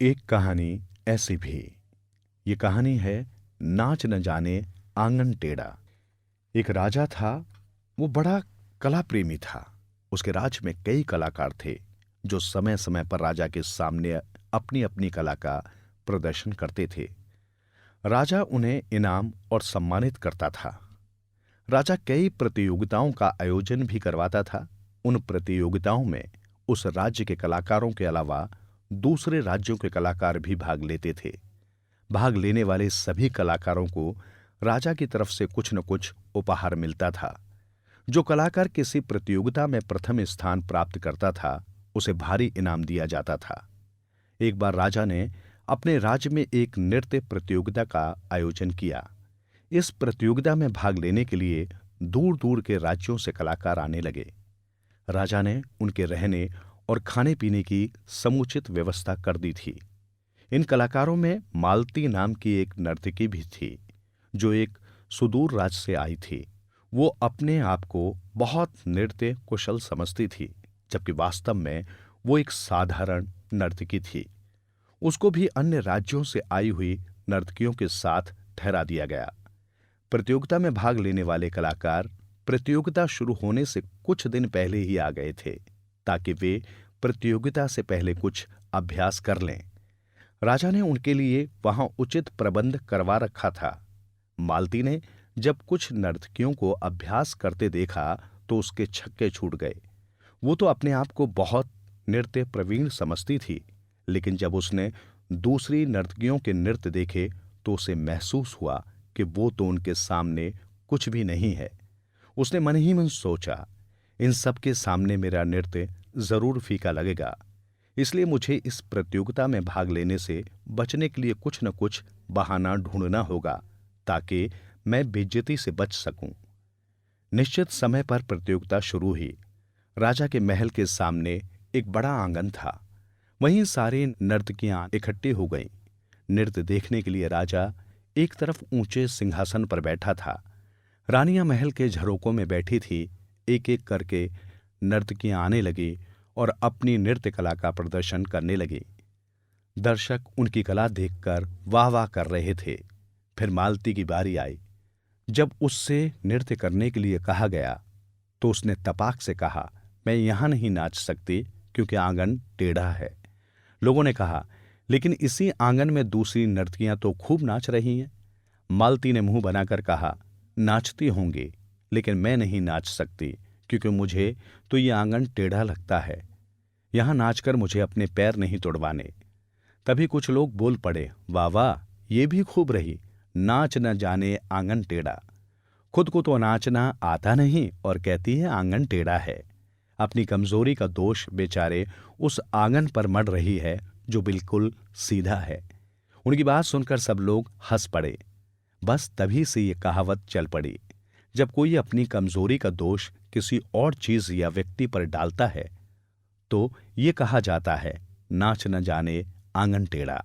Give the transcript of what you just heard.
एक कहानी ऐसी भी। ये कहानी है नाच न जाने आंगन टेढ़ा। एक राजा था। वो बड़ा कला प्रेमी था। उसके राज्य में कई कलाकार थे जो समय समय पर राजा के सामने अपनी अपनी कला का प्रदर्शन करते थे। राजा उन्हें इनाम और सम्मानित करता था। राजा कई प्रतियोगिताओं का आयोजन भी करवाता था। उन प्रतियोगिताओं में उस राज्य के कलाकारों के अलावा दूसरे राज्यों के कलाकार भी भाग लेते थे। भाग लेने वाले सभी कलाकारों को राजा की तरफ से कुछ न कुछ उपहार मिलता था। जो कलाकार किसी प्रतियोगिता में प्रथम स्थान प्राप्त करता था उसे भारी इनाम दिया जाता था। एक बार राजा ने अपने राज्य में एक नृत्य प्रतियोगिता का आयोजन किया। इस प्रतियोगिता में भाग लेने के लिए दूर दूर के राज्यों से कलाकार आने लगे। राजा ने उनके रहने और खाने पीने की समुचित व्यवस्था कर दी थी। इन कलाकारों में मालती नाम की एक नर्तकी भी थी जो एक सुदूर राज्य से आई थी। वो अपने आप को बहुत नृत्य कुशल समझती थी, जबकि वास्तव में वो एक साधारण नर्तकी थी। उसको भी अन्य राज्यों से आई हुई नर्तकियों के साथ ठहरा दिया गया। प्रतियोगिता में भाग लेने वाले कलाकार प्रतियोगिता शुरू होने से कुछ दिन पहले ही आ गए थे ताकि वे प्रतियोगिता से पहले कुछ अभ्यास कर लें। राजा ने उनके लिए वहां उचित प्रबंध करवा रखा था। मालती ने जब कुछ नर्तकियों को अभ्यास करते देखा तो उसके छक्के छूट गए। वो तो अपने आप को बहुत नृत्य प्रवीण समझती थी, लेकिन जब उसने दूसरी नर्तकियों के नृत्य देखे तो उसे महसूस हुआ कि वो तो उनके सामने कुछ भी नहीं है। उसने मन ही मन सोचा, इन सब के सामने मेरा नृत्य जरूर फीका लगेगा, इसलिए मुझे इस प्रतियोगिता में भाग लेने से बचने के लिए कुछ न कुछ बहाना ढूंढना होगा ताकि मैं बेइज्जती से बच सकूं। निश्चित समय पर प्रतियोगिता शुरू हुई। राजा के महल के सामने एक बड़ा आंगन था। वहीं सारी नर्तकियां इकट्ठी हो गईं। नृत्य देखने के लिए राजा एक तरफ ऊंचे सिंहासन पर बैठा था। रानियां महल के झरोकों में बैठी थी। एक एक करके नर्तकियां आने लगी और अपनी नृत्य कला का प्रदर्शन करने लगी। दर्शक उनकी कला देखकर वाह वाह कर रहे थे। फिर मालती की बारी आई। जब उससे नृत्य करने के लिए कहा गया तो उसने तपाक से कहा, मैं यहां नहीं नाच सकती क्योंकि आंगन टेढ़ा है। लोगों ने कहा, लेकिन इसी आंगन में दूसरी नर्तकियां तो खूब नाच रही हैं। मालती ने मुंह बनाकर कहा, नाचती होंगी, लेकिन मैं नहीं नाच सकती क्योंकि मुझे तो ये आंगन टेढ़ा लगता है। यहां नाचकर मुझे अपने पैर नहीं तुड़वाने। तभी कुछ लोग बोल पड़े, वाह वाह, ये भी खूब रही, नाच न जाने आंगन टेढ़ा। खुद को तो नाचना आता नहीं और कहती है आंगन टेढ़ा है। अपनी कमजोरी का दोष बेचारे उस आंगन पर मढ़ रही है जो बिल्कुल सीधा है। उनकी बात सुनकर सब लोग हंस पड़े। बस तभी से ये कहावत चल पड़ी, जब कोई अपनी कमजोरी का दोष किसी और चीज या व्यक्ति पर डालता है तो ये कहा जाता है, नाच न जाने आंगन टेढ़ा।